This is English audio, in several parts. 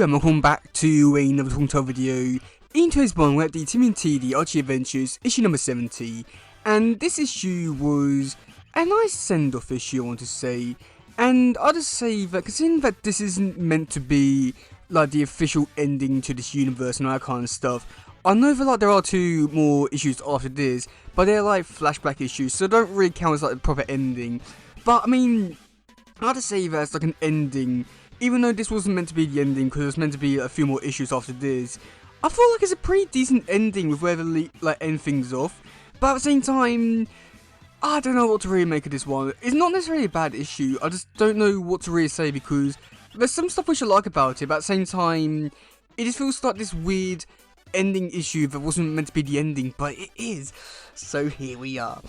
and welcome back to another Talking Tale video. In today's one, we're at the TMNT, the Archie Adventures, issue number 70. And this issue was a nice send-off issue, I want to say. And I'll just say that, considering that this isn't meant to be like the official ending to this universe and all that kind of stuff, I know that there are two more issues after this, but they're like flashback issues, so they don't really count as like the proper ending. But I mean, I'll just say that it's like an ending. Even though this wasn't meant to be the ending, because it was meant to be a few more issues after this, I feel like it's a pretty decent ending with where they end things off. But at the same time, I don't know what to really make of this one. It's not necessarily a bad issue, I just don't know what to really say, because there's some stuff which I like about it, but at the same time, it just feels like this weird ending issue that wasn't meant to be the ending, but it is. So here we are.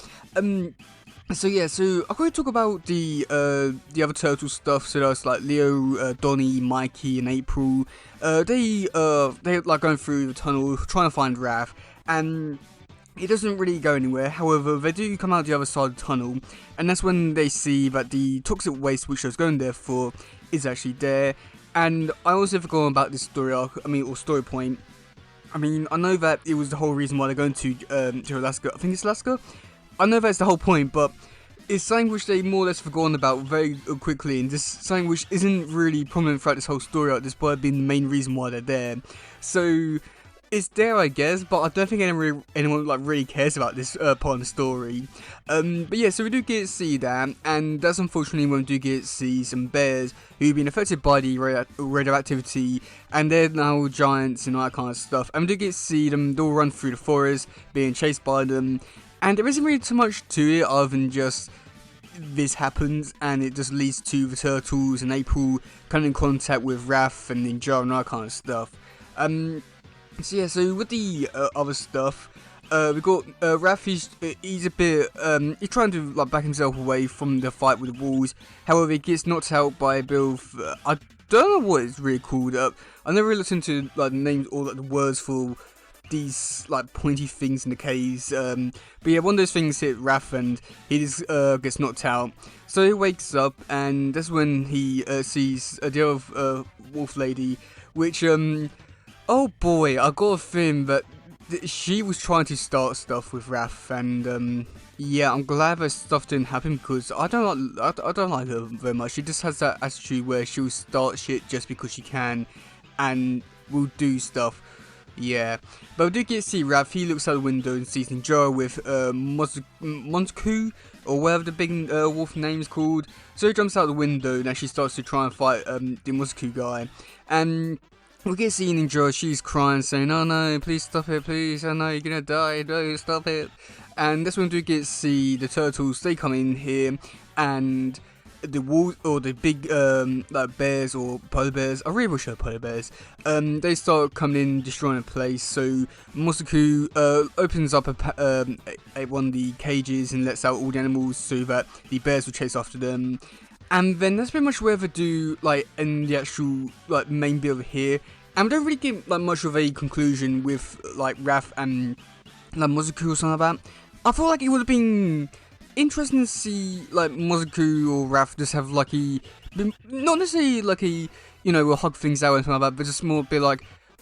So yeah, so I'm going to talk about the other turtle stuff. So that's like Leo, Donnie, Mikey, and April. They're like going through the tunnel trying to find Raph, and it doesn't really go anywhere. However, they do come out the other side of the tunnel, and that's when they see that the toxic waste which I was going there for is actually there. And I also forgot about this story arc. Or story point. I mean, I know that it was the whole reason why they're going to Alaska. I think it's Alaska. I know that's the whole point, but it's something which they more or less forgotten about very quickly, and this something which isn't really prominent throughout this whole story arc, despite being the main reason why they're there. So it's there, I guess, but I don't think anyone really cares about this part of the story. But yeah, so we do get to see that, and that's unfortunately when we do get to see some bears who've been affected by the radioactivity, and they're now giants and all that kind of stuff. And we do get to see them all run through the forest, being chased by them. And there isn't really too much to it other than just this happens, and it just leads to the turtles and April coming in contact with Raph and Ninja and all that kind of stuff. So yeah, so with the other stuff, we got Raph. He's a bit he's trying to back himself away from the fight with the wolves. However, he gets knocked out by a bit of I don't know what it's really called. I never really looked into the names or the words for these pointy things in the caves, but yeah, one of those things hit Raph and he just gets knocked out. So he wakes up, and that's when he sees the other wolf lady, which oh boy, I got a feeling that she was trying to start stuff with Raph, and yeah, I'm glad that stuff didn't happen, because I don't like her very much. She just has that attitude where she'll start shit just because she can, and will do stuff. Yeah, but we do get to see Raph. He looks out the window and sees Ninja with Montaku, or whatever the big wolf name is called. So he jumps out the window and actually starts to try and fight the Montaku guy. And we get to see Ninja. She's crying, saying, "Oh no, please stop it, please! Oh no, you're gonna die! No, stop it!" And that's when we do get to see the turtles. They come in here, and the wolves, or the big bears or polar bears, I really wish they were polar bears, they start coming in, destroying the place. So Mosaku opens up one of the cages and lets out all the animals so that the bears will chase after them. And then that's pretty much where they do end the actual main bit over here. And we don't really get much of a conclusion with Raph and Mosaku or something like that. I feel like it would have been interesting to see Mosaku or Raph just have not necessarily we'll hug things out and something like that, but just more be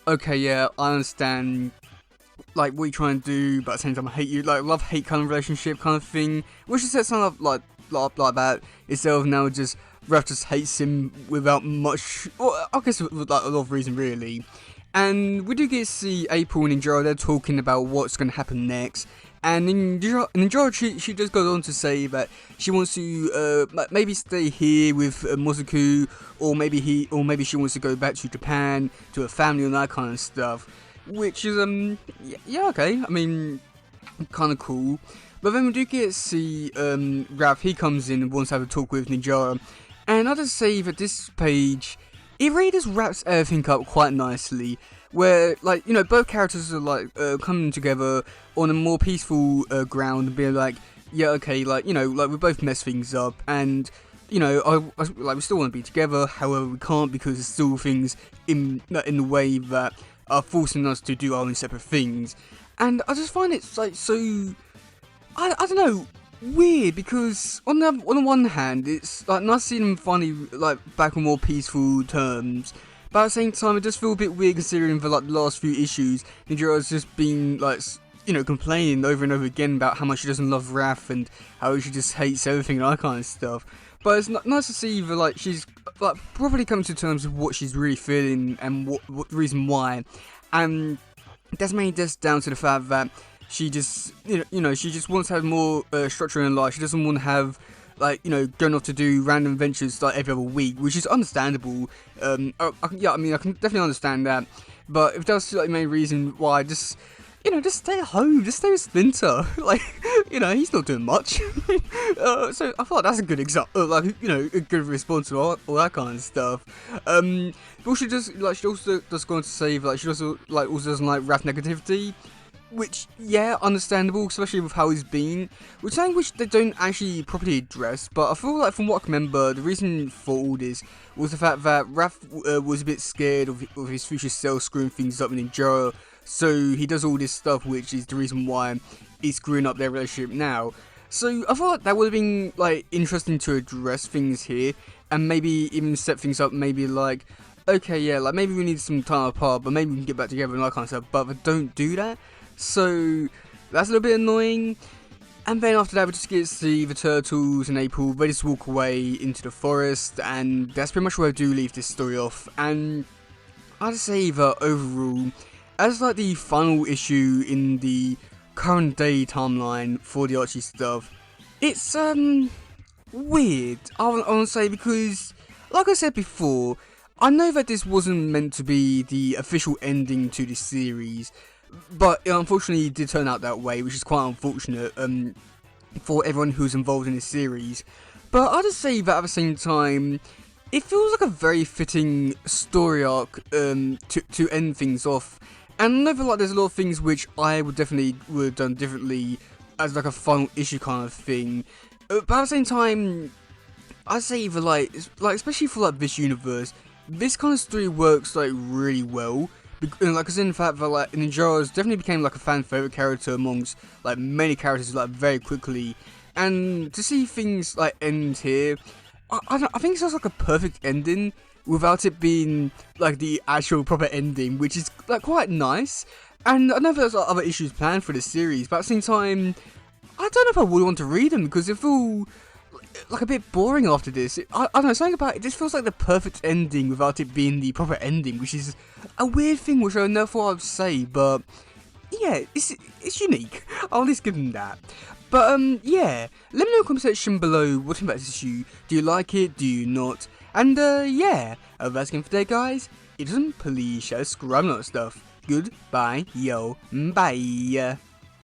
okay, yeah, I understand what you're trying to do, but at the same time I hate you, love-hate kind of relationship kind of thing. We should set something up like that, instead of now just Raph just hates him without much, well, I guess with a lot of reason really. And we do get to see April and Ninja. They're talking about what's going to happen next. And Ninja, she just goes on to say that she wants to maybe stay here with Mosaku, or maybe she wants to go back to Japan to her family and that kind of stuff. Which is yeah, okay. I mean, kind of cool. But then we do get to see Raph. He comes in and wants to have a talk with Ninja. And I'll just say that this page, it really just wraps everything up quite nicely, where both characters are coming together on a more peaceful ground and being yeah, okay, we both mess things up, and we still want to be together. However, we can't, because there's still things in the way that are forcing us to do our own separate things. And I just find it so I don't know, weird, because on the one hand, it's nice seeing them finally back on more peaceful terms, but at the same time, it does feel a bit weird considering the like the last few issues, Ninjaro's just been like, you know, complaining over and over again about how much she doesn't love Raph and how she just hates everything and that kind of stuff. But it's nice to see that like she's like properly coming to terms with what she's really feeling and what the reason why, and that's mainly just down to the fact that she just she just wants to have more structure in life. She doesn't want to have like, you know, going off to do random adventures like every other week, which is understandable. I can definitely understand that, but if that's like the main reason why, just stay at home, just stay with Splinter. Like, he's not doing much. So I thought that's a good example, like, a good response to all that kind of stuff. But she also does go on to say that she also doesn't like Raph negativity. Which, yeah, understandable, especially with how he's been. Which something which they don't actually properly address, but I feel like from what I can remember, the reason for all this was the fact that Raph was a bit scared of his future self screwing things up in Ninjara, so he does all this stuff, which is the reason why he's screwing up their relationship now. So I thought that would have been like interesting to address things here, and maybe even set things up, maybe like, okay, yeah, like maybe we need some time apart, but maybe we can get back together and that kind of stuff, but they don't do that. So that's a little bit annoying. And then after that, we just get to see the turtles and April ready to walk away into the forest, and that's pretty much where I do leave this story off. And I'd say that overall, as like the final issue in the current day timeline for the Archie stuff, it's weird, I want to say, because like I said before, I know that this wasn't meant to be the official ending to the series, but it unfortunately did turn out that way, which is quite unfortunate for everyone who's involved in this series. But I'll just say that at the same time, it feels like a very fitting story arc to end things off. And I know that like there's a lot of things which I would have done differently as like a final issue kind of thing. But at the same time, I'd say that like especially for like this universe, this kind of story works like really well. Like, as in the fact that like Ninjaro's definitely became like a fan favorite character amongst like many characters like very quickly, and to see things like end here, I think it's just like a perfect ending without it being like the actual proper ending, which is like quite nice. And I know there's like, other issues planned for this series, but at the same time, I don't know if I would want to read them because it feels like a bit boring after this. I don't know, something about it just feels like the perfect ending without it being the proper ending, which is a weird thing which I never thought I'd say, but yeah, it's unique. I'll at least give them that. But yeah, let me know in the comment section below what you think about this issue. Do you like it? Do you not? And yeah, that's it for today, guys. If it doesn't, please share, subscribe, and all that stuff. Goodbye, yo, bye.